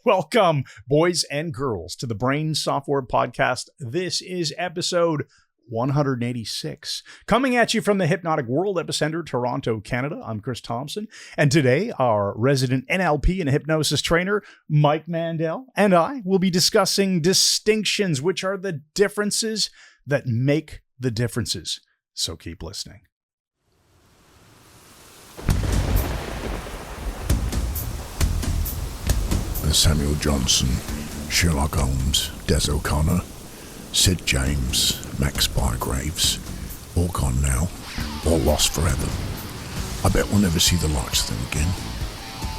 Welcome, boys and girls, to the Brain Software Podcast. This is episode 186. Coming at you from the Hypnotic World Epicenter, Toronto, Canada. I'm Chris Thompson. And today, our resident NLP and hypnosis trainer, Mike Mandel, and I will be discussing distinctions, which are the differences that make the differences. So keep listening. Samuel Johnson, Sherlock Holmes, Des O'Connor, Sid James, Max Bygraves, all gone now, all lost forever. I bet we'll never see the likes of them again.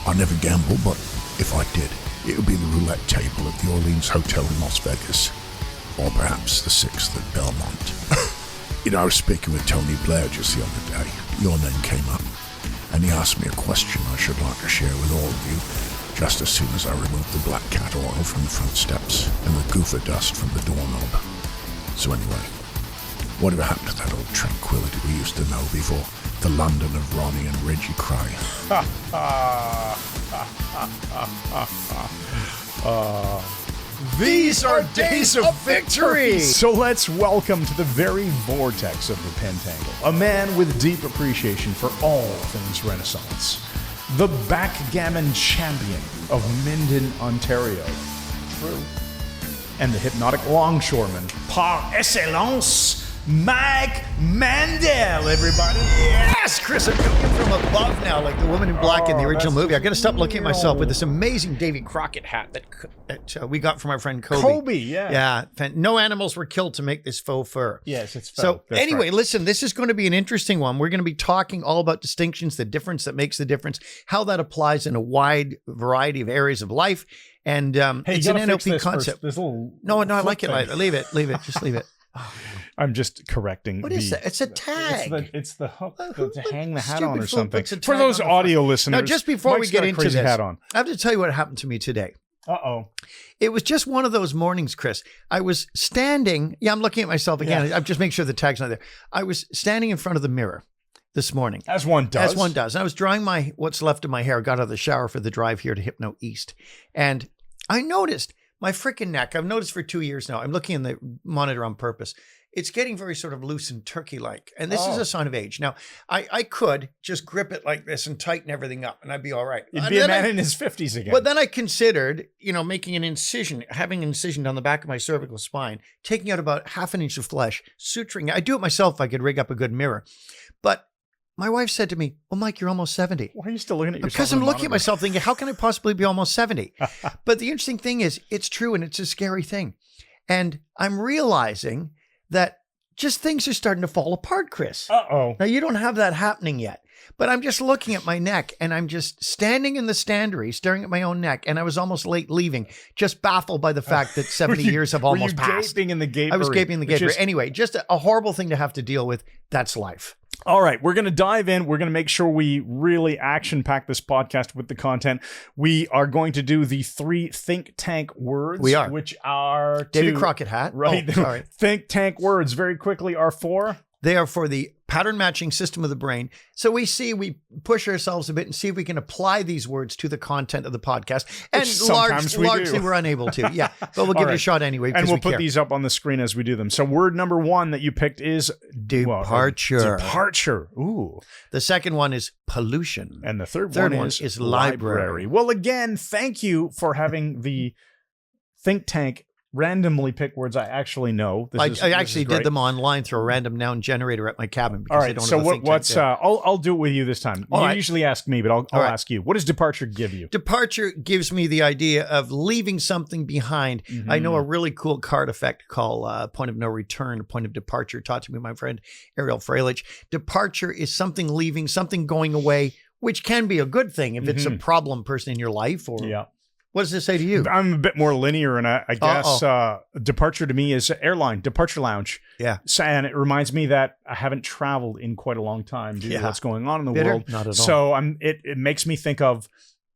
I never gamble, but if I did, it would be the roulette table at the Orleans Hotel in Las Vegas, or perhaps the 6th at Belmont. I was speaking with Tony Blair just the other day. Your name came up, and he asked me a question I should like to share with all of you. Just as soon as I removed the black cat oil from the front steps and the goofer dust from the doorknob. So anyway, whatever happened to that old tranquility we used to know before the London of Ronnie and Reggie Cray? These are days of victory! So let's welcome to the very vortex of the Pentangle, a man with deep appreciation for all things Renaissance. The backgammon champion of Minden, Ontario. True. And the hypnotic longshoreman par excellence, Mike Mandel, everybody. Yes, Chris, I'm coming from above now, like the woman in black in the original movie. I got to stop looking at myself with this amazing Davy Crockett hat that we got from our friend Kobe. Kobe, yeah. Yeah, no animals were killed to make this faux fur. Yes, it's faux. So That's anyway, right. Listen, this is going to be an interesting one. We're going to be talking all about distinctions, the difference that makes the difference, how that applies in a wide variety of areas of life. And it's an NLP concept. No, I like it. Leave it. Just leave it. Oh, I'm just correcting. What is that? It's a tag. It's the hook to hang the hat on or fool something. puts a For tag those on the audio listeners, Now, just before Mike's we get got a into crazy this, hat on. I have to tell you what happened to me today. Uh-oh. It was just one of those mornings, Chris. I was standing. Yeah, I'm looking at myself again. I'm just making sure the tag's not there. I was standing in front of the mirror this morning. As one does. As one does. And I was drying what's left of my hair. Got out of the shower for the drive here to Hypno East. And I noticed my freaking neck. I've noticed for 2 years now. I'm looking in the monitor on purpose. It's getting very sort of loose and turkey-like. And this is a sign of age. Now, I could just grip it like this and tighten everything up, and I'd be all right. You'd be a man in his 50s again. But then I considered, making an incision, having an incision down the back of my cervical spine, taking out about half an inch of flesh, suturing. I'd do it myself if I could rig up a good mirror. But my wife said to me, well, Mike, you're almost 70. Why are you still looking at yourself? Because I'm looking at myself thinking, how can I possibly be almost 70? But the interesting thing is, it's true, and it's a scary thing. And I'm realizing that just things are starting to fall apart, Chris. Uh-oh. Now, you don't have that happening yet, but I'm just looking at my neck, and I'm just standing in the standery, staring at my own neck, and I was almost late leaving, just baffled by the fact that 70 years have almost passed. Were you gaping in the gapery? I was gaping in the gapery. Anyway, just a horrible thing to have to deal with. That's life. All right, we're going to dive in. We're going to make sure we really action-pack this podcast with the content. We are going to do the 3 think tank words. We are. Which are... David Crockett hat. Right. Oh, sorry. Think tank words very quickly are for... They are for the pattern matching system of the brain. So we push ourselves a bit and see if we can apply these words to the content of the podcast. And largely we're unable to. Yeah. But we'll give it a shot anyway. And we'll put these up on the screen as we do them. So word number 1 that you picked is departure. Departure. Ooh. The second one is pollution. And the third one is library. Well, again, thank you for having the think tank randomly pick words I actually know. I actually did them online through a random noun generator at my cabin. Because all right, so what's I'll do it with you this time. You usually ask me, but I'll ask you. What does departure give you? Departure gives me the idea of leaving something behind. Mm-hmm. I know a really cool card effect called point of no return, point of departure, taught to me by my friend Ariel Freilich. Departure is something leaving, something going away, which can be a good thing if it's a problem person in your life or... Yeah. What does it say to you? I'm a bit more linear, and I guess departure to me is airline, departure lounge. Yeah. And it reminds me that I haven't traveled in quite a long time due to what's going on in the world. Not at all. So it makes me think of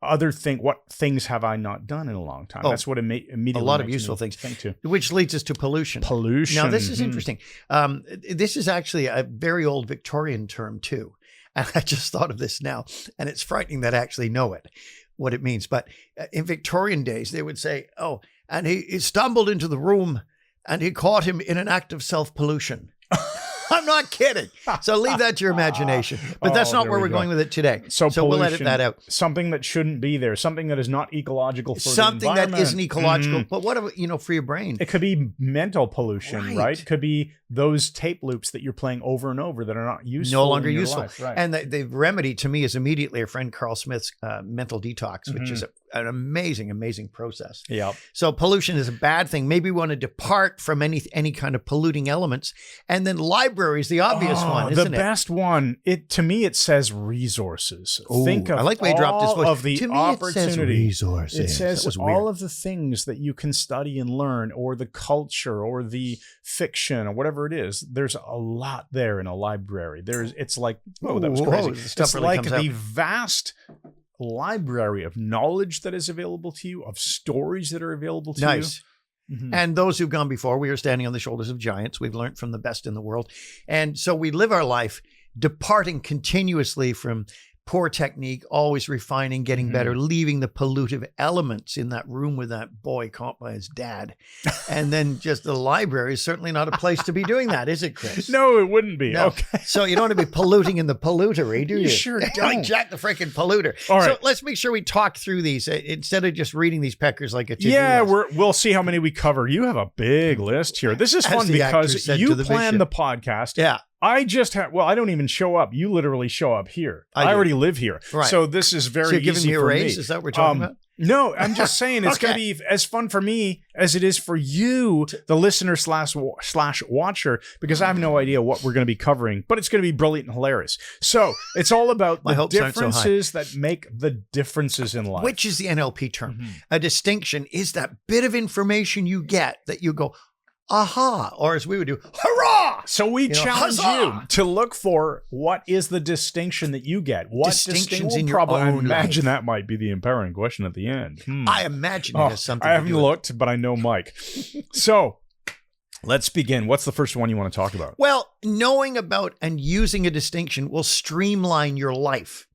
what things have I not done in a long time? That's what immediately a lot of useful things. Which leads us to pollution. Now, this is interesting. This is actually a very old Victorian term, too. And I just thought of this now, and it's frightening that I actually know it. what it means. But in Victorian days, they would say, oh, and he stumbled into the room and he caught him in an act of self-pollution. I'm not kidding. So leave that to your imagination. But that's not where we're going with it today. So we'll edit that out. Something that shouldn't be there. Something that is not ecological for something the environment. That isn't ecological. But what about, for your brain? It could be mental pollution, right? It could be those tape loops that you're playing over and over that are not useful. No longer useful. Life, right. And the remedy to me is immediately our friend Carl Smith's mental detox, which is an amazing, amazing process. Yeah. So pollution is a bad thing. Maybe we want to depart from any kind of polluting elements. And then library is the obvious one, isn't it? The best one. To me, it says resources. Ooh, Think of I like the way you dropped this voice. Of the to me, opportunity. It says resources. It says all of the things that you can study and learn, or the culture, or the fiction, or whatever it is. There's a lot there in a library. It's like, that was crazy. It's really like the vast library of knowledge that is available to you, of stories that are available to you. Nice. And those who've gone before, we are standing on the shoulders of giants. We've learned from the best in the world. And so we live our life departing continuously from poor technique, always refining, getting better, leaving the pollutive elements in that room with that boy caught by his dad. And then just the library is certainly not a place to be doing that, is it, Chris? No, it wouldn't be. No. Okay. So you don't want to be polluting in the pollutery, do you? You sure don't. Like Jack the freaking polluter. All right. So let's make sure we talk through these instead of just reading these peckers like a to-do Yeah, list. we'll see how many we cover. You have a big list here. This is fun because you plan the podcast. Yeah. I just have, I don't even show up. You literally show up here. I already live here. Right. So this is very easy for me. So you're giving me a raise? Is that what we're talking about? No, I'm just saying it's going to be as fun for me as it is for you, the listener slash watcher, because I have no idea what we're going to be covering, but it's going to be brilliant and hilarious. So it's all about the differences that make the differences in life. Which is the NLP term. A distinction is that bit of information you get that you go, aha, or as we would do, hurrah! So we challenge you to look for what is the distinction that you get. What distinctions in your your own I imagine life. That might be the empowering question at the end. I imagine it has something I to haven't do with looked, but I know Mike. So let's begin. What's the first one you want to talk about? Well, knowing about and using a distinction will streamline your life.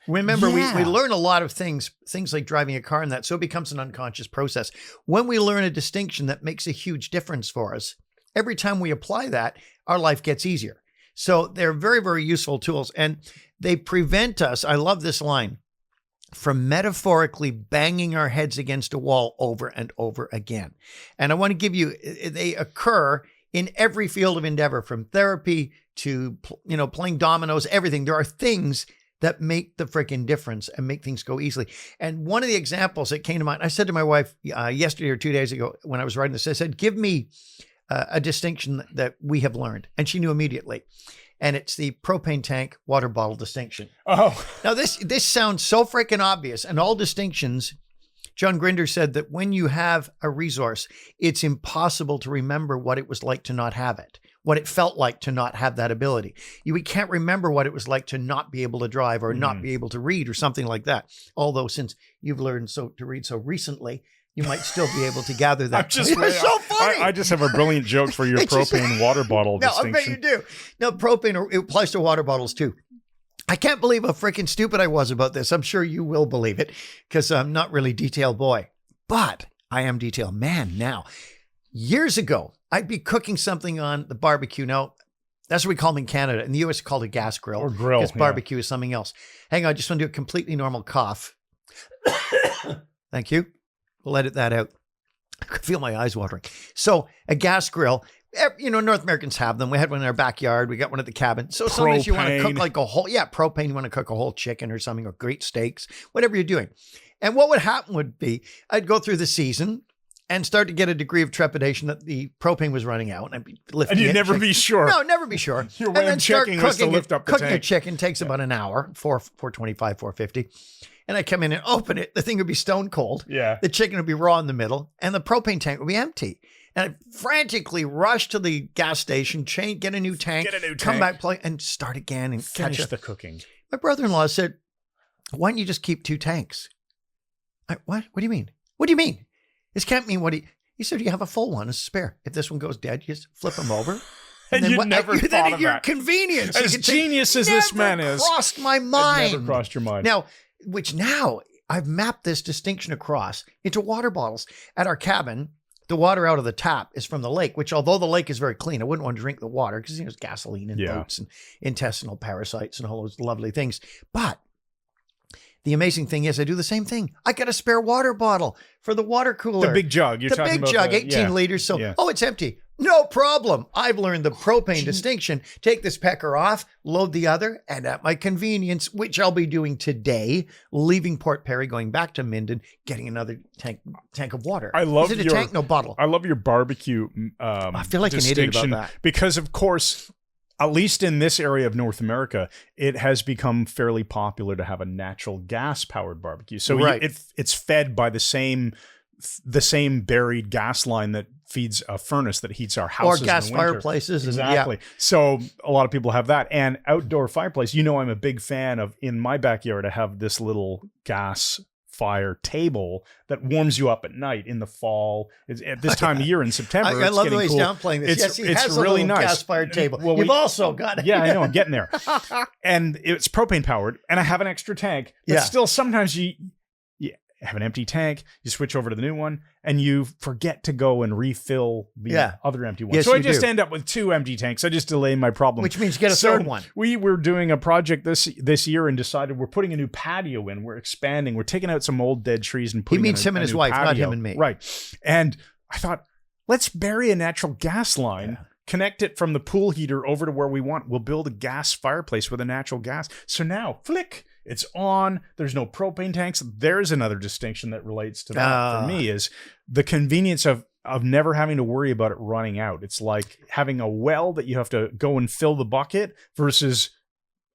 Remember, we learn a lot of things like driving a car and that, so it becomes an unconscious process. When we learn a distinction that makes a huge difference for us, every time we apply that, our life gets easier. So they're very, very useful tools, and they prevent us, I love this line, from metaphorically banging our heads against a wall over and over again. And I want to give you, they occur in every field of endeavor, from therapy to, playing dominoes, everything. There are things that make the freaking difference and make things go easily. And one of the examples that came to mind, I said to my wife yesterday or 2 days ago when I was writing this, I said, give me a distinction that we have learned. And she knew immediately. And it's the propane tank water bottle distinction. Oh. Now this sounds so freaking obvious. And all distinctions, John Grinder said that when you have a resource, it's impossible to remember what it was like to not have it, what it felt like to not have that ability. We can't remember what it was like to not be able to drive or not be able to read or something like that. Although since you've learned to read so recently, you might still be able to gather that. It's so funny. I just have a brilliant joke for your propane water bottle distinction. No, I bet you do. No, propane, it applies to water bottles too. I can't believe how freaking stupid I was about this. I'm sure you will believe it because I'm not really detail boy, but I am detail man now. Years ago, I'd be cooking something on the barbecue. Now, that's what we call them in Canada. In the US, it's called a gas grill. Or grill. Because barbecue is something else. Hang on, I just want to do a completely normal cough. Thank you. We'll edit that out. I could feel my eyes watering. So a gas grill, North Americans have them. We had one in our backyard. We got one at the cabin. So sometimes you want to cook like a whole, propane, you want to cook a whole chicken or something, or great steaks, whatever you're doing. And what would happen would be, I'd go through the season and start to get a degree of trepidation that the propane was running out. And I'd be lifting and you'd never be sure. No, never be sure. Your way of checking was to lift up the cooking tank. a chicken takes about an hour, 425, 450. And I come in and open it. The thing would be stone cold. Yeah. The chicken would be raw in the middle, and the propane tank would be empty. And I frantically rush to the gas station, get a new tank, come back, play, and start again and finish catch up. The cooking. My brother-in-law said, "Why don't you just keep 2 tanks?" What? What do you mean? What do you mean? This can't mean what he said. You have a full one, a spare. If this one goes dead, you just flip them over. And you never thought of your that. Convenience. As genius as this man is. Crossed my mind. It never crossed your mind. Now, which now I've mapped this distinction across into water bottles. At our cabin, the water out of the tap is from the lake, which although the lake is very clean, I wouldn't want to drink the water because there's gasoline and boats and intestinal parasites and all those lovely things. But the amazing thing is I do the same thing. I got a spare water bottle for the water cooler. The big jug. You're talking about 18 liters. So, oh, it's empty. No problem. I've learned the propane distinction. Take this pecker off, load the other, and at my convenience, which I'll be doing today, leaving Port Perry, going back to Minden, getting another tank of water. I love Is it a tank? No bottle. I love your barbecue I feel like an idiot about that. Because, of course, at least in this area of North America, it has become fairly popular to have a natural gas-powered barbecue. So it's fed by the same buried gas line that feeds a furnace that heats our houses or gas in the winter. fireplaces. Exactly. So a lot of people have that. And outdoor fireplace, I'm a big fan of, in my backyard, I have this little gas fire table that warms you up at night in the fall. It's at this time of year in September. I love the way he's cool. downplaying this. He has really a nice gas-fired table. Well, You've also got it. Yeah, I know. I'm getting there. And it's propane powered, and I have an extra tank. But still, sometimes you have an empty tank, you switch over to the new one, and you forget to go and refill the other empty one. Yes, so I just end up with 2 empty tanks. I just delay my problem. Which means get a third one. We were doing a project this year and decided we're putting a new patio in. We're expanding. We're taking out some old dead trees and putting him and his wife, patio. not him and me. Right. And I thought, let's bury a natural gas line, connect it from the pool heater over to where we want. We'll build a gas fireplace with a natural gas. So now, flick. It's on. There's no propane tanks. There's another distinction that relates to that for me is the convenience of never having to worry about it running out. It's like having a well that you have to go and fill the bucket versus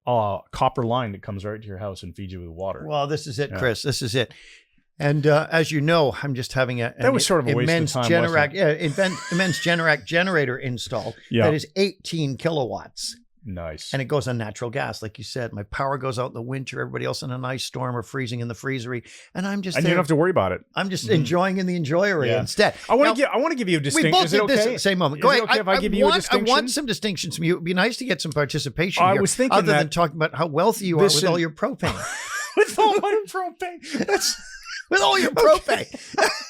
a copper line that comes right to your house and feeds you with water. Well, this is it, Chris. This is it. And as you know, I'm just having that was sort of a waste of time. Immense Generac generator installed that is 18 kilowatts. Nice. And it goes on natural gas, like you said. My power goes out in the winter. Everybody else in an ice storm or freezing in the freezery. And I'm just you don't have to worry about it. I'm just enjoying in the enjoyery instead. I want to give you a distinction. We both is it did this okay? at the same moment. Go ahead. Okay if I give you a distinction? I want some distinctions from you. It would be nice to get some participation here. I was thinking other than talking about how wealthy you are with all your propane. With all my propane. With all your propane.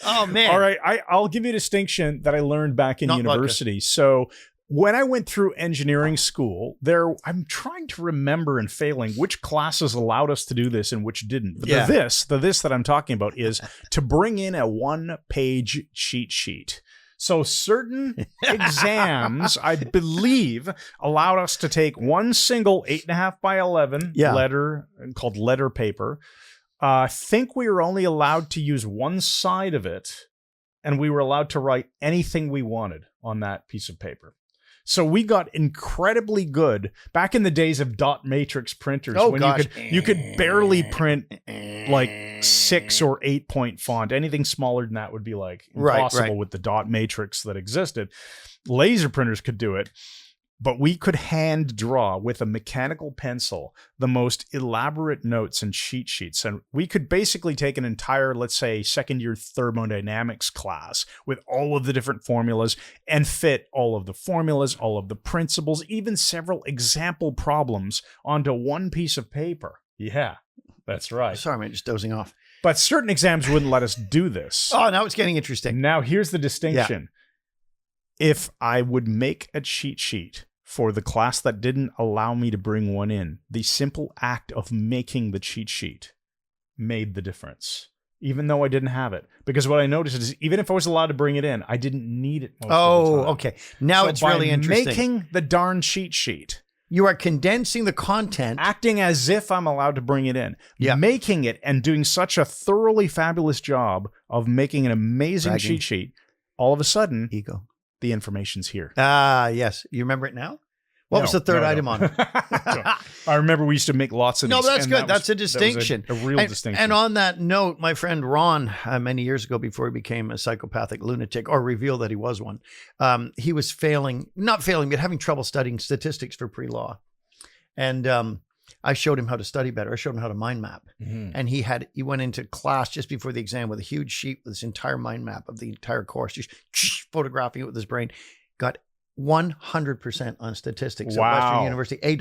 Oh, man. All right. I'll give you a distinction that I learned back in university. So when I went through engineering school, I'm trying to remember and failing which classes allowed us to do this and which didn't. But the this that I'm talking about is to bring in a 1-page cheat sheet. So certain exams, I believe, allowed us to take one single 8.5 by 11 letter called letter paper. I think we were only allowed to use one side of it, and we were allowed to write anything we wanted on that piece of paper. So we got incredibly good back in the days of dot matrix printers you could barely print like 6 or 8 point font. Anything smaller than that would be like impossible with the dot matrix that existed. Laser printers could do it, but we could hand draw with a mechanical pencil the most elaborate notes and cheat sheets. And we could basically take an entire, let's say, second-year thermodynamics class with all of the different formulas and fit all of the formulas, all of the principles, even several example problems onto one piece of paper. Yeah, that's right. Sorry, man, just dozing off. But certain exams wouldn't let us do this. Oh, now it's getting interesting. Now, here's the distinction. If I would make a cheat sheet for the class that didn't allow me to bring one in, the simple act of making the cheat sheet made the difference, even though I didn't have it. Because what I noticed is even if I was allowed to bring it in, I didn't need it most of the time. Okay. Now it's really interesting. Making the darn cheat sheet, you are condensing the content. Acting as if I'm allowed to bring it in. Making it and doing such a thoroughly fabulous job of making an amazing cheat sheet, all of a sudden, the information's here. Yes. You remember it now? What was the third item on it? I remember we used to make lots of these. No, that's good. That's a distinction. A real distinction. And on that note, my friend Ron, many years ago before he became a psychopathic lunatic or revealed that he was one, he was not failing, but having trouble studying statistics for pre-law. And I showed him how to study better. I showed him how to mind map. And he went into class just before the exam with a huge sheet with this entire mind map of the entire course, just photographing it with his brain. Got 100% on statistics at Western University, A++.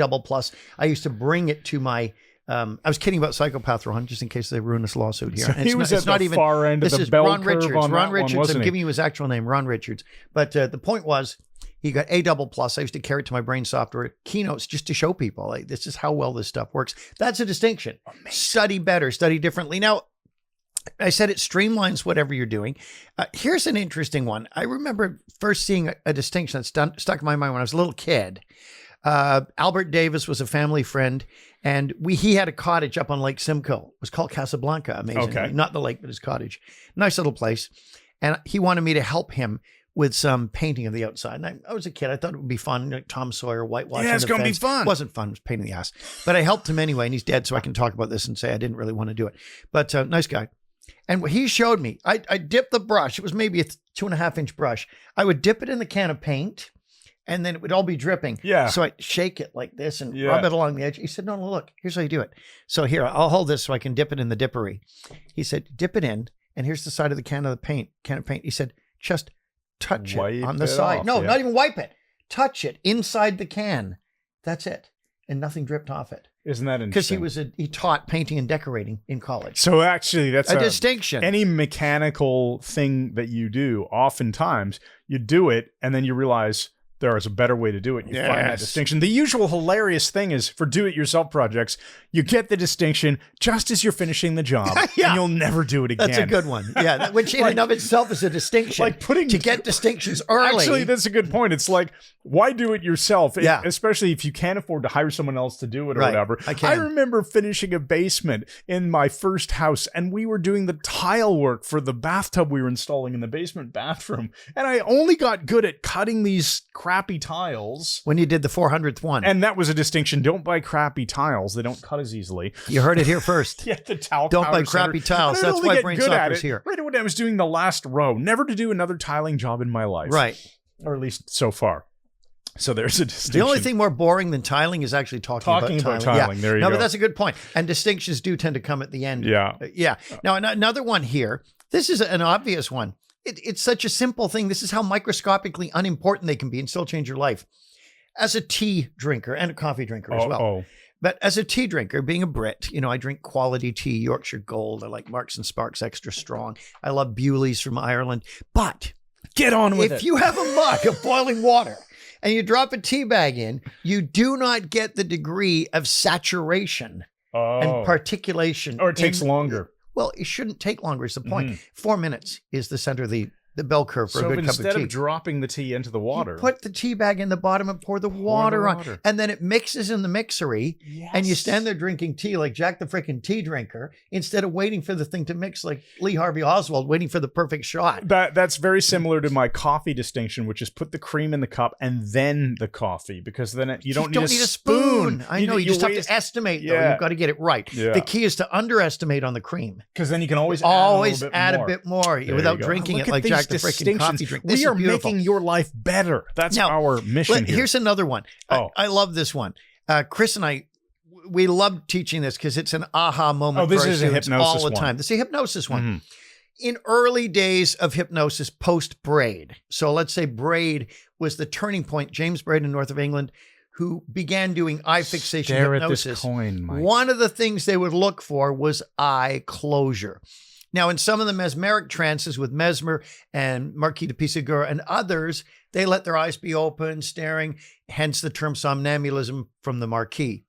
I used to bring it to my I was kidding about Psychopath Ron, just in case they ruin this lawsuit here. So he was at the far end of the bell curve on Ron that Richards. one, wasn't I'm he? giving you his actual name, Ron Richards. But the point was, he got A++. I used to carry it to my brain software keynotes just to show people, like, this is how well this stuff works. That's a distinction. Amazing. Study better, study differently. Now, I said it streamlines whatever you're doing. Here's an interesting one. I remember first seeing a distinction that stuck in my mind when I was a little kid. Albert Davis was a family friend, and he had a cottage up on Lake Simcoe. It was called Casablanca, amazingly. Okay. Not the lake, but his cottage. Nice little place. And he wanted me to help him with some painting of the outside. And I was a kid. I thought it would be fun, like Tom Sawyer, whitewashing. Yeah, it's going to be fence. fun. It wasn't fun. It was a pain in the ass. But I helped him anyway, and he's dead, so I can talk about this and say I didn't really want to do it. But nice guy. And what he showed me, I dipped the brush. It was maybe a 2.5-inch brush. I would dip it in the can of paint, and then it would all be dripping. Yeah. So I'd shake it like this and rub it along the edge. He said, no, look, here's how you do it. So here, I'll hold this so I can dip it in the dippery. He said, dip it in, and here's the side of the can of paint. He said, just touch it on the side. Off, no, not even wipe it. Touch it inside the can. That's it. And nothing dripped off it. Isn't that interesting? Because he taught painting and decorating in college. So actually, that's a distinction. Any mechanical thing that you do, oftentimes you do it and then you realize there is a better way to do it. You find that distinction. The usual hilarious thing is for do-it-yourself projects, you get the distinction just as you're finishing the job, and you'll never do it again. That's a good one. Yeah, which in and of itself is a distinction. Like to get distinctions early. Actually, that's a good point. It's like, why do it yourself? Yeah. Especially if you can't afford to hire someone else to do it or whatever. I remember finishing a basement in my first house, and we were doing the tile work for the bathtub we were installing in the basement bathroom. And I only got good at cutting these crappy tiles when you did the 400th one. And that was a distinction. Don't buy crappy tiles. They don't cut as easily. You heard it here first. Yeah, the towel. Don't buy crappy tiles. That's why Brain Softer's here. Right when I was doing the last row. Never to do another tiling job in my life. Right. Or at least so far. So there's a distinction. The only thing more boring than tiling is actually talking about tiling. Yeah. There you go. But that's a good point. And distinctions do tend to come at the end. Yeah. Yeah. Now, another one here. This is an obvious one. It's such a simple thing. This is how microscopically unimportant they can be and still change your life. As a tea drinker and a coffee drinker as well. But as a tea drinker, being a Brit, I drink quality tea, Yorkshire Gold. I like Marks and Sparks Extra Strong. I love Bewley's from Ireland. But get on with it. If you have a mug of boiling water and you drop a tea bag in, you do not get the degree of saturation and particulation. Or it takes longer. Well, it shouldn't take longer is the point. 4 minutes is the center of the bell curve for a good cup of tea. Instead of dropping the tea into the water, you put the tea bag in the bottom and pour the water on. And then it mixes in the mixery. Yes. And you stand there drinking tea like Jack the frickin' tea drinker instead of waiting for the thing to mix like Lee Harvey Oswald waiting for the perfect shot. That's very similar to my coffee distinction, which is put the cream in the cup and then the coffee, because then you don't need a spoon. I know. You just have to estimate, though. You've got to get it right. Yeah. The key is to underestimate on the cream. Because then you can always add a bit more without drinking it like Jack the frickin' coffee drink. We are making your life better. That's our mission here. Here's another one. I love this one. Chris and I, we love teaching this because it's an aha moment for our students all the time. This is a hypnosis one. Mm-hmm. In early days of hypnosis, post-Braid. So let's say Braid was the turning point. James Braid in north of England, who began doing eye fixation hypnosis. At this coin, Mike. One of the things they would look for was eye closure. Now, in some of the mesmeric trances with Mesmer and Marquis de Puysegur and others, they let their eyes be open, staring, hence the term somnambulism from the Marquis.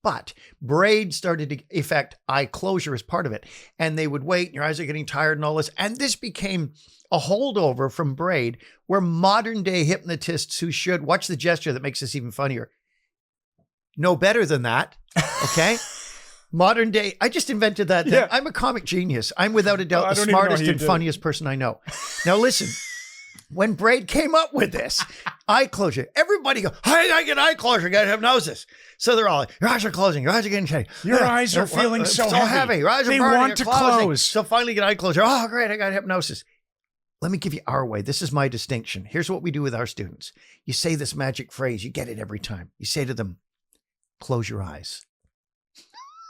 But Braid started to effect eye closure as part of it. And they would wait, and your eyes are getting tired and all this. And this became a holdover from Braid, where modern day hypnotists who should, watch the gesture that makes this even funnier, know better than that, okay? Modern day, I just invented that thing. Yeah. I'm a comic genius. I'm without a doubt the smartest and funniest person I know. Now listen, when Braid came up with this, eye closure, everybody go, I get eye closure, I got hypnosis. So they're all like, your eyes are closing, your eyes are getting shady. Your eyes are feeling so heavy. Your eyes are they burning, want to close. So finally get eye closure. Oh, great, I got hypnosis. Let me give you our way. This is my distinction. Here's what we do with our students. You say this magic phrase, you get it every time. You say to them, close your eyes.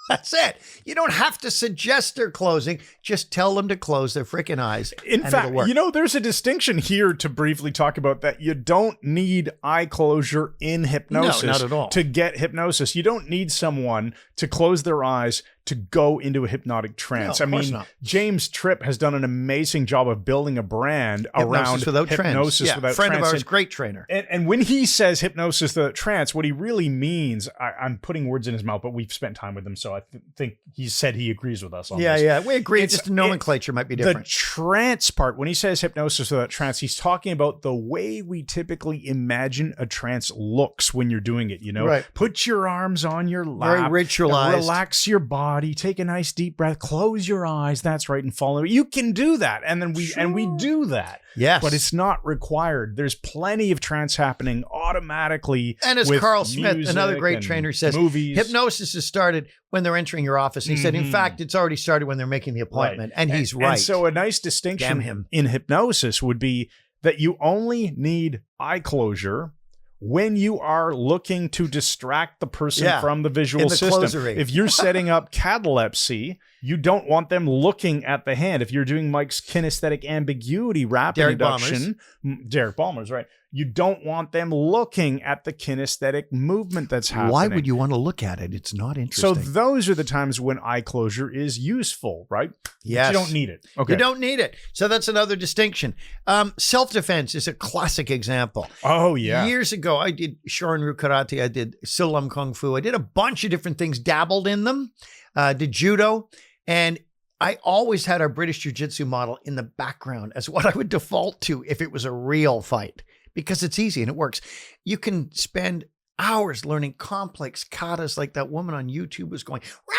That's it. You don't have to suggest they're closing. Just tell them to close their freaking eyes. In fact, there's a distinction here to briefly talk about that. You don't need eye closure in hypnosis. No, not at all. To get hypnosis. You don't need someone to close their eyes to go into a hypnotic trance. No, of course not. James Tripp has done an amazing job of building a brand around without hypnosis without friend trance. of ours, great trainer. And when he says hypnosis without trance, what he really means, I'm putting words in his mouth, but we've spent time with him, so I think he said he agrees with us on this. Yeah, we agree. Just the nomenclature might be different. The trance part, when he says hypnosis without trance, he's talking about the way we typically imagine a trance looks when you're doing it, Right. Put your arms on your lap. Very ritualized. Relax your body. Take a nice deep breath. Close your eyes. That's right. And follow. You can do that. And then we do that. Yes. But it's not required. There's plenty of trance happening automatically. And as with Carl Smith, music another great and trainer, says, movies. hypnosis has started when they're entering your office. He said, in fact, it's already started when they're making the appointment. Right. And he's right. And so a nice distinction in hypnosis would be that you only need eye closure when you are looking to distract the person from the visual system. If you're setting up catalepsy, you don't want them looking at the hand. If you're doing Mike's kinesthetic ambiguity rapid induction, Derek Ballmer's right. You don't want them looking at the kinesthetic movement that's happening. Why would you want to look at it? It's not interesting. So those are the times when eye closure is useful, right? Yes. But you don't need it. Okay. You don't need it. So that's another distinction. Self-defense is a classic example. Oh, yeah. Years ago, I did Shorin-ryu karate. I did Silam Kung Fu. I did a bunch of different things, dabbled in them, did judo. And I always had our British Jiu-Jitsu model in the background as what I would default to if it was a real fight, because it's easy and it works. You can spend hours learning complex katas like that woman on YouTube was going, rah,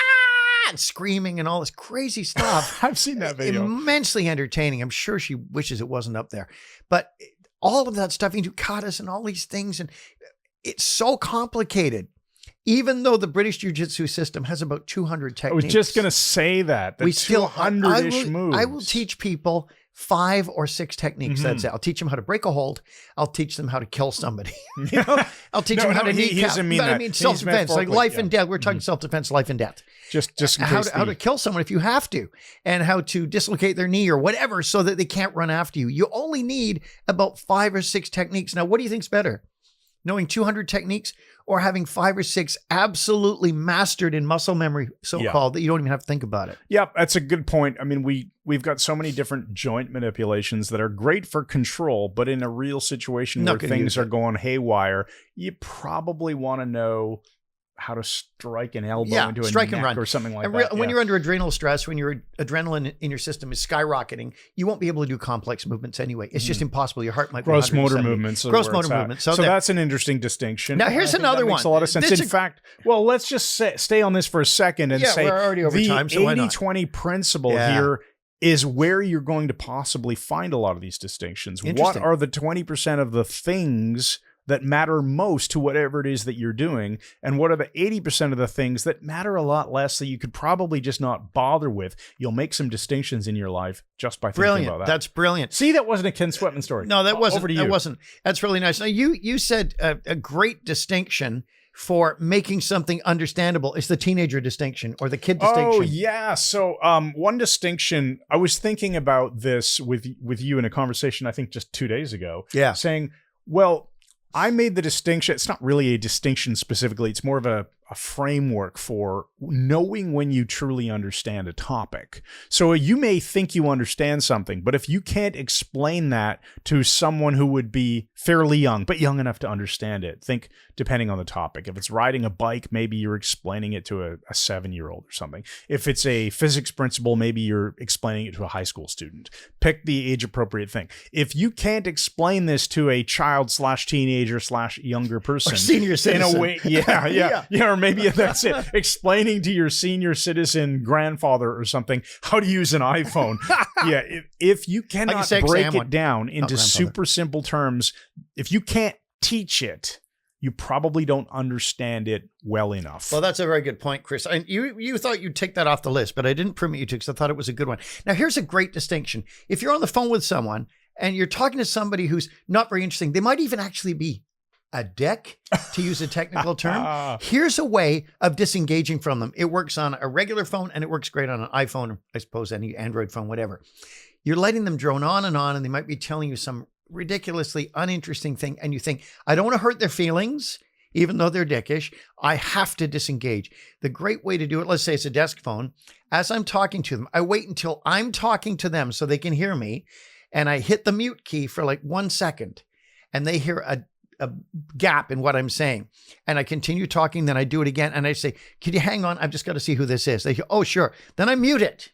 and screaming and all this crazy stuff. I've seen that video. Immensely entertaining. I'm sure she wishes it wasn't up there. But all of that stuff, you do katas and all these things, and it's so complicated. Even though the British Jiu-Jitsu system has about 200 techniques. I was just going to say that. We still 100-ish moves. I will teach people 5 or 6 techniques. That's it. I'll teach them how to break a hold. I'll teach them how to kill somebody. I'll teach them how to kneecap. I mean self-defense, like life and death. We're talking self-defense, life and death. Just how to kill someone if you have to, and how to dislocate their knee or whatever so that they can't run after you. You only need about 5 or 6 techniques. Now, what do you think's better? Knowing 200 techniques or having 5 or 6 absolutely mastered in muscle memory, so-called, that you don't even have to think about it? Yeah, that's a good point. I mean, we've got so many different joint manipulations that are great for control, but in a real situation where things are going haywire, you probably want to know how to strike an elbow into a neck or something like that. When you're under adrenal stress, when your adrenaline in your system is skyrocketing, you won't be able to do complex movements anyway. It's just impossible. Your heart might be gross motor movements. So that's an interesting distinction. Now here's another one. Makes a lot of sense. In fact, well, let's just stay on this for a second and say we're already over time, so why not? 80-20 principle here is where you're going to possibly find a lot of these distinctions. What are the 20% of the things that matter most to whatever it is that you're doing, and what are the 80% of the things that matter a lot less that you could probably just not bother with? You'll make some distinctions in your life just by thinking about that. That's brilliant. See, that wasn't a Ken Sweatman story. No, that wasn't. Over to you. That wasn't. That's really nice. Now, you said a great distinction for making something understandable is the teenager distinction or the kid distinction. Oh, yeah. So one distinction, I was thinking about this with you in a conversation, I think just 2 days ago. Yeah. Saying, well, I made the distinction. It's not really a distinction specifically. It's more of a framework for knowing when you truly understand a topic. So you may think you understand something, but if you can't explain that to someone who would be fairly young, but young enough to understand it, think depending on the topic. If it's riding a bike, maybe you're explaining it to a 7-year-old or something. If it's a physics principle, maybe you're explaining it to a high school student. Pick the age appropriate thing. If you can't explain this to a child / teenager / younger person, or senior citizen, in a way, yeah, or maybe that's it. Explaining to your senior citizen grandfather or something how to use an iPhone. If you cannot break it down into super simple terms, if you can't teach it, you probably don't understand it well enough. Well, that's a very good point, Chris. And you thought you'd take that off the list, but I didn't permit you to because I thought it was a good one. Now, here's a great distinction. If you're on the phone with someone and you're talking to somebody who's not very interesting, they might even actually be a dick, to use a technical term. Here's a way of disengaging from them. It works on a regular phone and it works great on an iPhone, or I suppose any Android phone, whatever. You're letting them drone on, and they might be telling you some ridiculously uninteresting thing. And you think, I don't want to hurt their feelings, even though they're dickish. I have to disengage. The great way to do it, let's say it's a desk phone. As I'm talking to them, I wait until I'm talking to them so they can hear me. And I hit the mute key for like 1 second. And they hear a gap in what I'm saying. And I continue talking, then I do it again. And I say, can you hang on? I've just got to see who this is. They go, oh, sure. Then I mute it.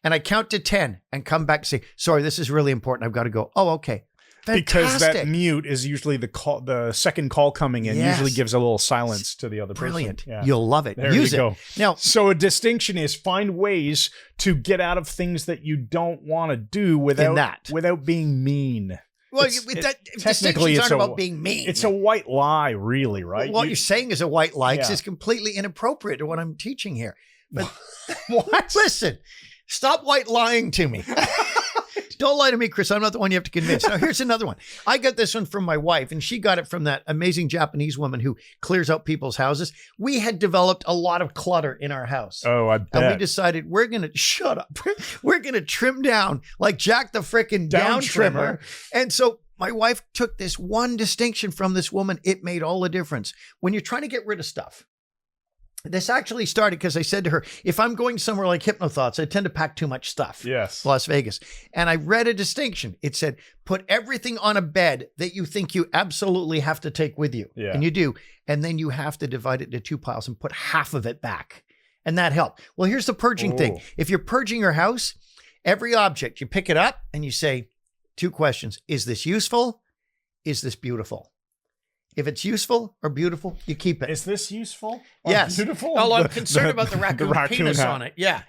And I count to 10 and come back and say, sorry, this is really important. I've got to go. Oh, okay. Fantastic. Because that mute is usually the second call coming in, usually gives a little silence to the other person. Brilliant. Yeah. You'll love it. There Use you it. Go. Now, so a distinction is find ways to get out of things that you don't want to do without being mean. Well, technically, it's about being mean. It's a white lie, really, right? What you're saying is a white lie. It's completely inappropriate to what I'm teaching here. But what? Listen, stop white lying to me. Don't lie to me, Chris. I'm not the one you have to convince. Now, here's another one. I got this one from my wife, and she got it from that amazing Japanese woman who clears out people's houses. We had developed a lot of clutter in our house. Oh, I bet. And we decided we're going to shut up. We're going to trim down like Jack the frickin' down trimmer. And so my wife took this one distinction from this woman. It made all the difference. When you're trying to get rid of stuff, this actually started because I said to her, if I'm going somewhere like Hypnothoughts, I tend to pack too much stuff. Yes. Las Vegas. And I read a distinction. It said, put everything on a bed that you think you absolutely have to take with you. Yeah. And you do. And then you have to divide it into 2 piles and put half of it back. And that helped. Well, here's the purging thing. If you're purging your house, every object, you pick it up and you say 2 questions. Is this useful? Is this beautiful? If it's useful or beautiful, you keep it. Is this useful or yes. beautiful? Oh, I'm concerned about the raccoon penis on it. Yeah.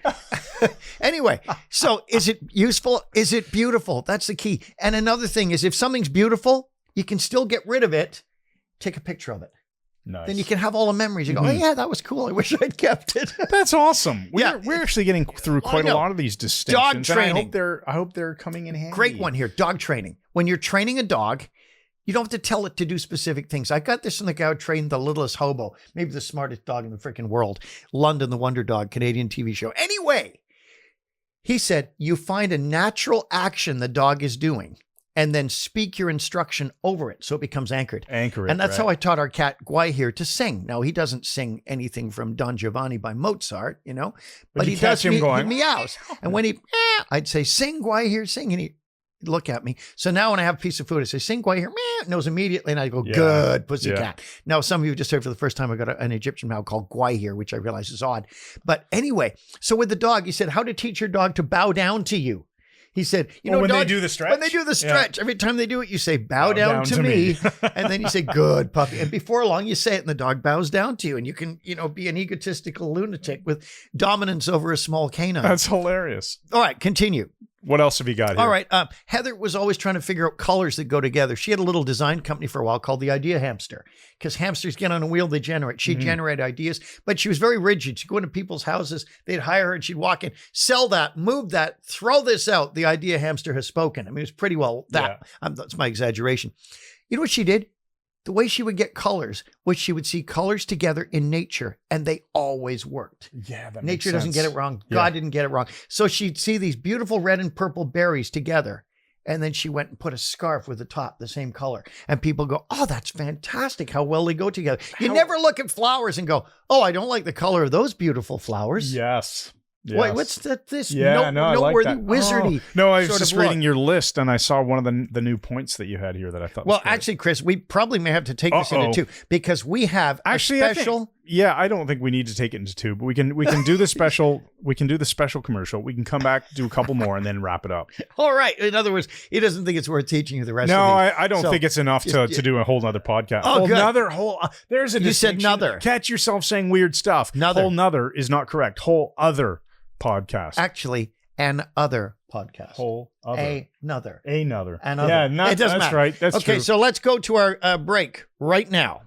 Anyway, so is it useful? Is it beautiful? That's the key. And another thing is if something's beautiful, you can still get rid of it. Take a picture of it. Nice. Then you can have all the memories. You go, oh yeah, that was cool. I wish I'd kept it. That's awesome. We're actually getting through quite a lot of these distinctions. Dog training. I hope they're coming in handy. Great one here. Dog training. When you're training a dog, you don't have to tell it to do specific things. I got this from the guy who trained the littlest hobo, maybe the smartest dog in the freaking world, London the Wonder Dog, Canadian TV show. Anyway, he said, you find a natural action the dog is doing and then speak your instruction over it so it becomes anchored. And that's how I taught our cat Guy here to sing. Now, he doesn't sing anything from Don Giovanni by Mozart, but he does he meows. And when I'd say, sing, Guy here, sing. And he'd look at me. So now when I have a piece of food, I say, sing, Guy here, knows immediately. And I go, good, pussycat. Now, some of you just heard for the first time, I got an Egyptian male called Guy here, which I realize is odd. But anyway, so with the dog, he said, how to teach your dog to bow down to you. He said, when they do the stretch? When they do the stretch, every time they do it, you say, bow down to me. And then you say, good puppy. And before long, you say it and the dog bows down to you. And you can, be an egotistical lunatic with dominance over a small canine. That's hilarious. All right, continue. What else have you got here? All right. Heather was always trying to figure out colors that go together. She had a little design company for a while called the Idea Hamster because hamsters get on a wheel, they generate. She'd generate ideas, but she was very rigid. She'd go into people's houses, they'd hire her and she'd walk in, sell that, move that, throw this out. The Idea Hamster has spoken. I mean, it was pretty well that. Yeah. That's my exaggeration. You know what she did? The way she would get colors was she would see colors together in nature, and they always worked. Yeah, that nature makes doesn't sense. get it wrong. God didn't get it wrong. So she'd see these beautiful red and purple berries together, and then she went and put a scarf with the top the same color. And people go, oh, that's fantastic how well they go together. You never look at flowers and go, oh, I don't like the color of those beautiful flowers. Yes. Yes. Wait, what's this noteworthy like wizardy? No, I was just reading your list and I saw one of the new points that you had here that I thought was great. Actually, Chris, we probably may have to take this into 2 because we have a special. I don't think we need to take it into 2, but we can do the special. We can do the special commercial. We can come back, do a couple more, and then wrap it up. All right. In other words, he doesn't think it's worth teaching you the rest of No, I don't think it's enough to do a whole nother podcast. Oh, There's a You said nother. Catch yourself saying weird stuff. Nother. Whole nother is not correct. Whole other podcast. Actually, an other podcast. Whole other. Another. Another. Yeah, it doesn't matter. Right. That's okay, true. So let's go to our break right now.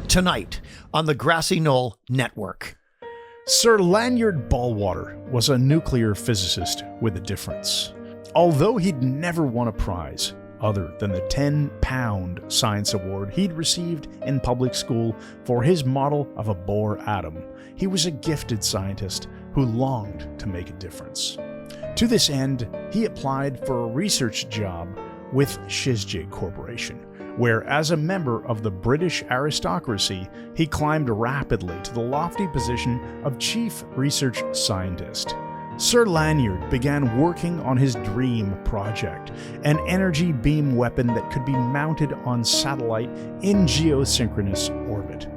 Tonight on the Grassy Knoll Network. Sir Lanyard Ballwater was a nuclear physicist with a difference. Although he'd never won a prize other than the 10-pound science award he'd received in public school for his model of a Bohr atom, he was a gifted scientist who longed to make a difference. To this end, he applied for a research job with Shizjig Corporation, where as a member of the British aristocracy, he climbed rapidly to the lofty position of Chief Research Scientist. Sir Lanyard began working on his dream project, an energy beam weapon that could be mounted on satellite in geosynchronous orbit.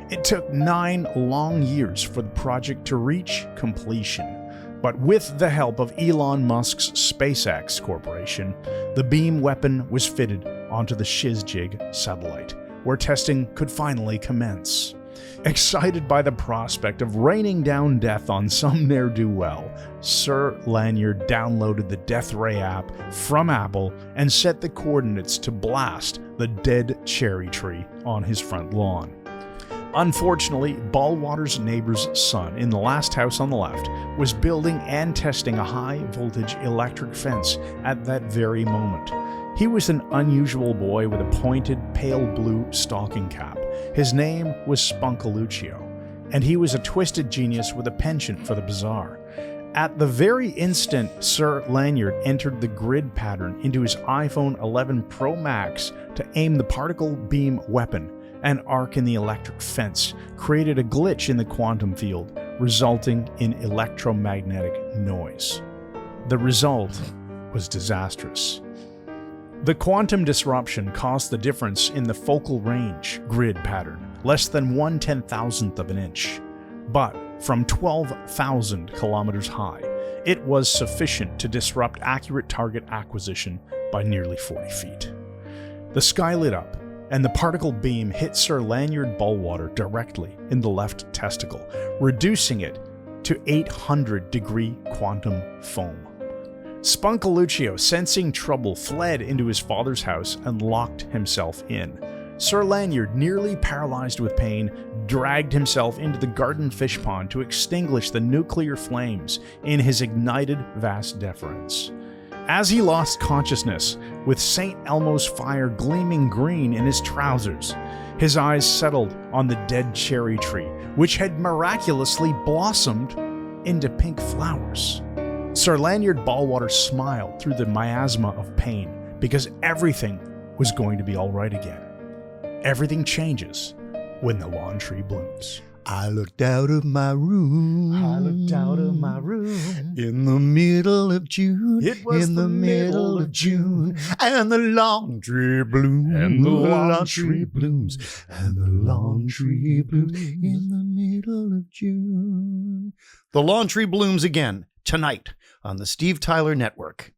It took 9 long years for the project to reach completion, but with the help of Elon Musk's SpaceX Corporation, the beam weapon was fitted onto the Shizjig satellite, where testing could finally commence. Excited by the prospect of raining down death on some ne'er-do-well, Sir Lanyard downloaded the Death Ray app from Apple and set the coordinates to blast the dead cherry tree on his front lawn. Unfortunately, Ballwater's neighbor's son in the last house on the left was building and testing a high-voltage electric fence at that very moment. He was an unusual boy with a pointed, pale blue stocking cap. His name was Spunkaluccio, and he was a twisted genius with a penchant for the bizarre. At the very instant Sir Lanyard entered the grid pattern into his iPhone 11 Pro Max to aim the particle beam weapon, an arc in the electric fence created a glitch in the quantum field, resulting in electromagnetic noise. The result was disastrous. The quantum disruption caused the difference in the focal range grid pattern, less than 1/10,000th of an inch. But from 12,000 kilometers high, it was sufficient to disrupt accurate target acquisition by nearly 40 feet. The sky lit up, and the particle beam hit Sir Lanyard Ballwater directly in the left testicle, reducing it to 800-degree quantum foam. Spunkaluccio, sensing trouble, fled into his father's house and locked himself in. Sir Lanyard, nearly paralyzed with pain, dragged himself into the garden fish pond to extinguish the nuclear flames in his ignited vas deferens. As he lost consciousness, with St. Elmo's fire gleaming green in his trousers, his eyes settled on the dead cherry tree, which had miraculously blossomed into pink flowers. Sir Lanyard Ballwater smiled through the miasma of pain because everything was going to be all right again. Everything changes when the lawn tree blooms. I looked out of my room. In the middle of June. It was in the middle of June. And the lawn tree blooms. And the lawn tree blooms. And the lawn tree blooms in the middle of June. The lawn tree blooms again tonight on the Steve Tyler Network.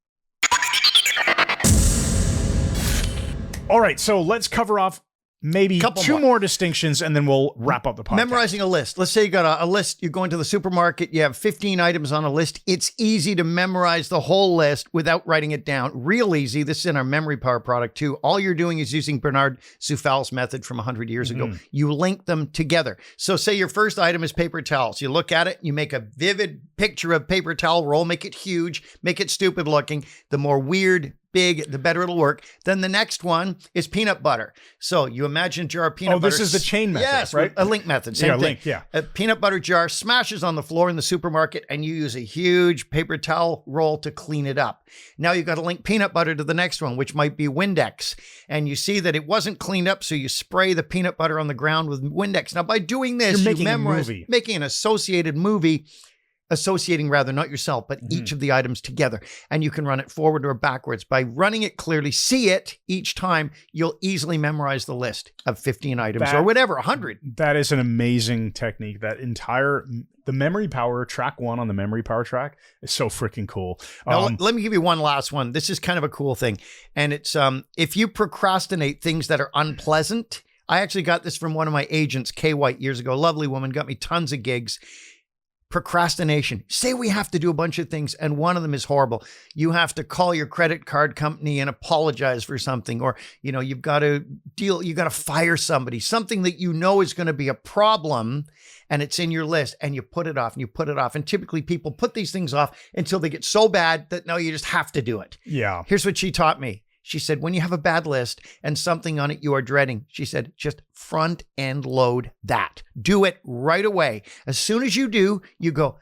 All right, so let's cover off maybe two more distinctions, and then we'll wrap up the podcast. Memorizing a list. Let's say you got a list. You're going to the supermarket. You have 15 items on a list. It's easy to memorize the whole list without writing it down. Real easy. This is in our Memory Power product too. All you're doing is using Bernard Soufal's method from 100 years ago. You link them together. So say your first item is paper towels. You look at it, you make a vivid picture of paper towel roll, make it huge, make it stupid looking. The more weird, big, the better it'll work. Then the next one is peanut butter. So you imagine a jar of peanut butter. Oh, this is the chain method, yes, right? A link method. Same thing. Link, yeah. A peanut butter jar smashes on the floor in the supermarket and you use a huge paper towel roll to clean it up. Now you've got to link peanut butter to the next one, which might be Windex. And you see that it wasn't cleaned up, so you spray the peanut butter on the ground with Windex. Now by doing this, you're making you memorize, a movie. Making an associated movie. Associating rather, not yourself, but each of the items together. And you can run it forward or backwards. By running it clearly, see it each time, you'll easily memorize the list of 15 items or whatever, 100. That is an amazing technique. The Memory Power track 1 on the Memory Power track is so freaking cool. Now, let me give you one last one. This is kind of a cool thing. And it's if you procrastinate things that are unpleasant, I actually got this from one of my agents, Kay White, years ago. Lovely woman, got me tons of gigs. procrastination. Say we have to do a bunch of things and one of them is horrible. You have to call your credit card company and apologize for something, or, you've got to fire somebody, something that is going to be a problem, and it's in your list, and you put it off and you put it off. And typically people put these things off until they get so bad that no, you just have to do it. Yeah. Here's what she taught me. She said, when you have a bad list and something on it you are dreading, she said, just front end load that. Do it right away. As soon as you do, you go,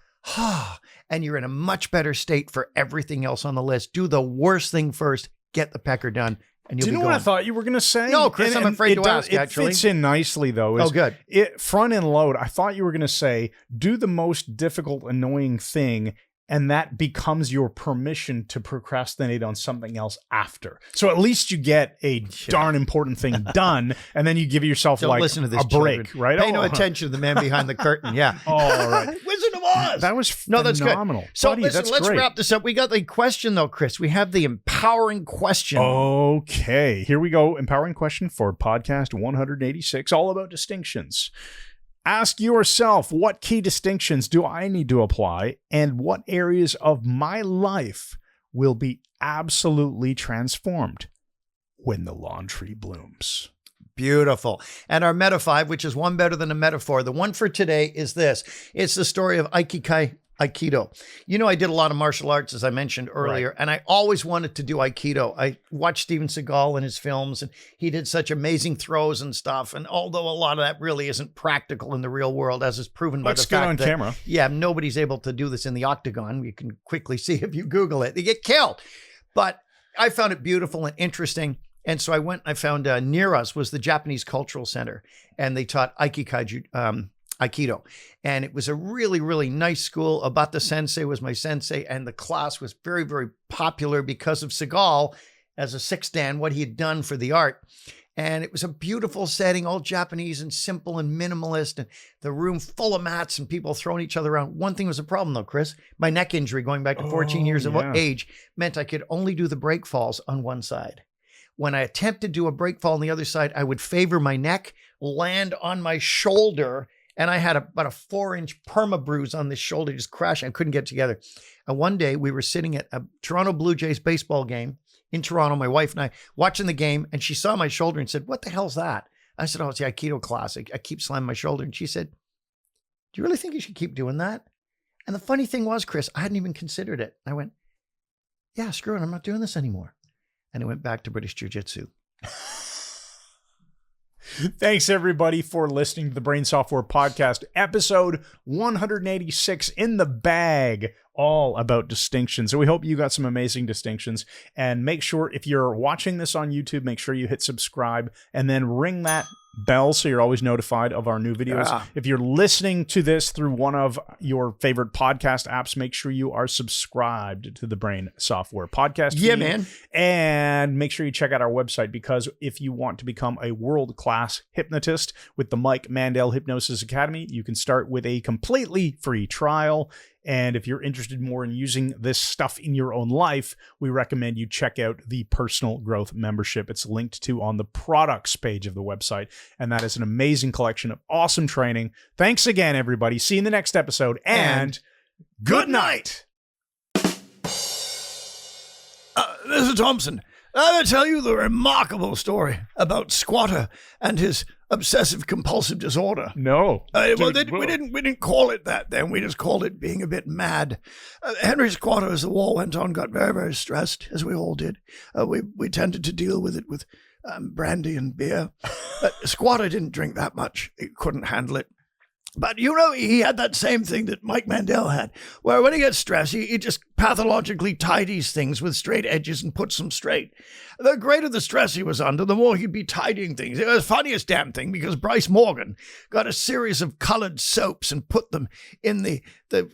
and you're in a much better state for everything else on the list. Do the worst thing first, get the pecker done, and you'll be going. What I thought you were going to say? No, Chris, I'm afraid to ask, actually. It fits in nicely, though. Good. Front end load, I thought you were going to say, do the most difficult, annoying thing, and that becomes your permission to procrastinate on something else after. So at least you get a darn important thing done, and then you give yourself listen to this, a break, children. right? Pay no attention to the man behind the curtain. Yeah. All right. Wizard of Oz. That was phenomenal. That's good. So Buddy, listen, let's great. wrap this up. We got the question, though, Chris. We have the empowering question. Okay. Here we go. Empowering question for podcast 186, all about distinctions. Ask yourself, what key distinctions do I need to apply, and what areas of my life will be absolutely transformed when the lawn tree blooms? Beautiful. And our MetaFIVE, which is one better than a metaphor. The one for today is this. It's the story of Aikido. I did a lot of martial arts, as I mentioned earlier, right. And I always wanted to do Aikido. I watched Steven Seagal in his films, and he did such amazing throws and stuff. And although a lot of that really isn't practical in the real world, as is proven by the fact that, camera. Yeah, nobody's able to do this in the octagon. You can quickly see if you Google it. They get killed. But I found it beautiful and interesting. And so I went, I found near us was the Japanese Cultural Center, and they taught Aikido. And it was a really, really nice school. Abata Sensei was my sensei, and the class was very, very popular because of Seagal as a sixth dan, what he had done for the art. And it was a beautiful setting, all Japanese and simple and minimalist, and the room full of mats and people throwing each other around. One thing was a problem, though, Chris. My neck injury going back to 14 years of age meant I could only do the break falls on one side. When I attempted to do a break fall on the other side, I would favor my neck, land on my shoulder, and I had about a 4-inch perma bruise on this shoulder, just crashing. I couldn't get it together. And one day we were sitting at a Toronto Blue Jays baseball game in Toronto, my wife and I, watching the game, and she saw my shoulder and said, "What the hell's that?" I said, "Oh, it's the Aikido class. I keep slamming my shoulder." And she said, "Do you really think you should keep doing that?" And the funny thing was, Chris, I hadn't even considered it. I went, "Yeah, screw it. I'm not doing this anymore." And I went back to British Jiu-Jitsu. Thanks, everybody, for listening to the Brain Software Podcast, episode 186 in the bag, all about distinctions. So we hope you got some amazing distinctions. And make sure, if you're watching this on YouTube, make sure you hit subscribe and then ring that bell so you're always notified of our new videos. Yeah. If you're listening to this through one of your favorite podcast apps, make sure you are subscribed to the Brain Software Podcast feed. Yeah, man. And make sure you check out our website, because if you want to become a world-class hypnotist with the Mike Mandel Hypnosis Academy, you can start with a completely free trial. And if you're interested more in using this stuff in your own life, we recommend you check out the Personal Growth Membership. It's linked to on the products page of the website. And that is an amazing collection of awesome training. Thanks again, everybody. See you in the next episode. And good night. This is Thompson. I'm going to tell you the remarkable story about Squatter and his obsessive compulsive disorder. No. We didn't call it that then. We just called it being a bit mad. Henry Squatter, as the war went on, got very, very stressed, as we all did. We tended to deal with it with brandy and beer. Squatter didn't drink that much. He couldn't handle it. But, he had that same thing that Mike Mandel had, where when he gets stressed, he just pathologically tidies things with straight edges and puts them straight. The greater the stress he was under, the more he'd be tidying things. It was the funniest damn thing, because Bryce Morgan got a series of colored soaps and put them in the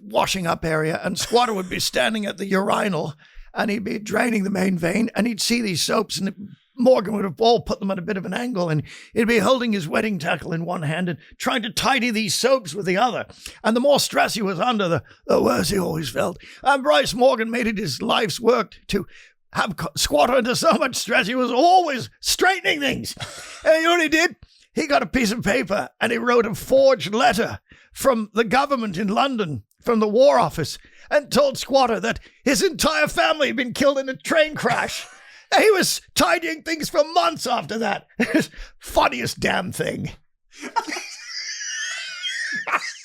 washing up area, and Squatter would be standing at the urinal, and he'd be draining the main vein, and he'd see these soaps, and Morgan would have all put them at a bit of an angle, and he'd be holding his wedding tackle in one hand and trying to tidy these soaps with the other. And the more stress he was under, the worse he always felt. And Bryce Morgan made it his life's work to have Squatter under so much stress, he was always straightening things. And you know what he did? he got a piece of paper and he wrote a forged letter from the government in London, from the War Office, and told Squatter that his entire family had been killed in a train crash. He was tidying things for months after that. Funniest damn thing.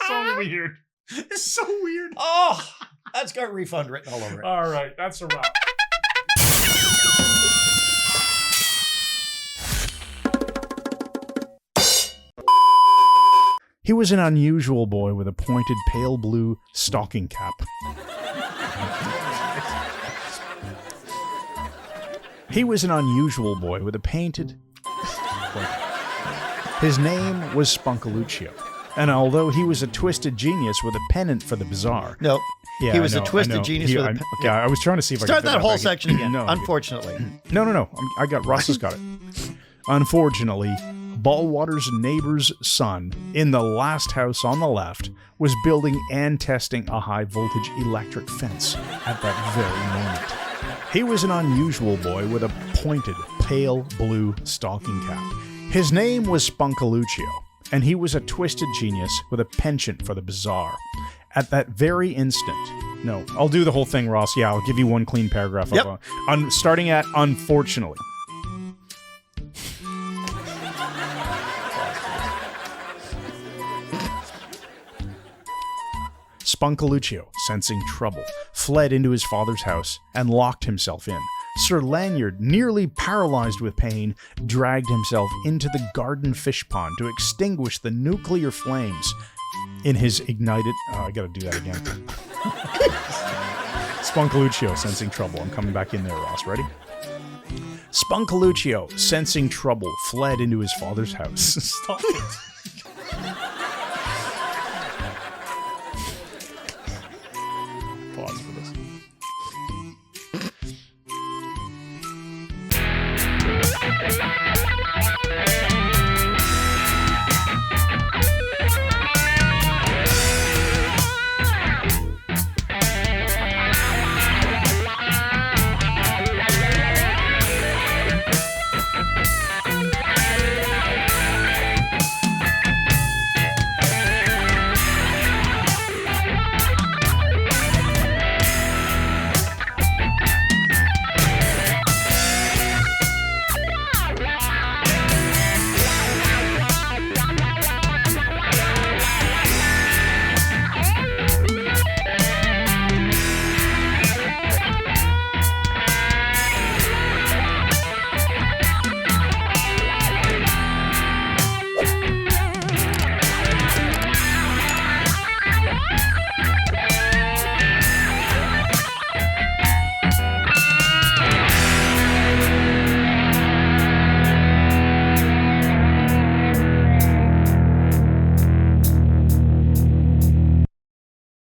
So weird. It's so weird. Oh, that's got refund written all over it. All right, that's a wrap. He was an unusual boy with a pointed pale blue stocking cap. He was an unusual boy with a painted... His name was Spunkaluccio. And although he was a twisted genius with a pennant for the bizarre... No, yeah, he was I know, a twisted genius with a okay, I was trying to see if I could Start fit that whole back in. section again, No, unfortunately. No. I got Ross has got it. Unfortunately, Ballwater's neighbor's son in the last house on the left was building and testing a high-voltage electric fence at that very moment. He was an unusual boy with a pointed, pale blue stocking cap. His name was Spunkaluccio, and he was a twisted genius with a penchant for the bizarre. At that very instant... No, I'll do the whole thing, Ross. Yeah, I'll give you one clean paragraph. Yep. Starting at unfortunately. Spunkaluccio, sensing trouble, fled into his father's house and locked himself in. Sir Lanyard, nearly paralyzed with pain, dragged himself into the garden fish pond to extinguish the nuclear flames in his ignited... I gotta do that again. Spunkaluccio, sensing trouble. I'm coming back in there, Ross. Ready? Spunkaluccio, sensing trouble, fled into his father's house. Stop it.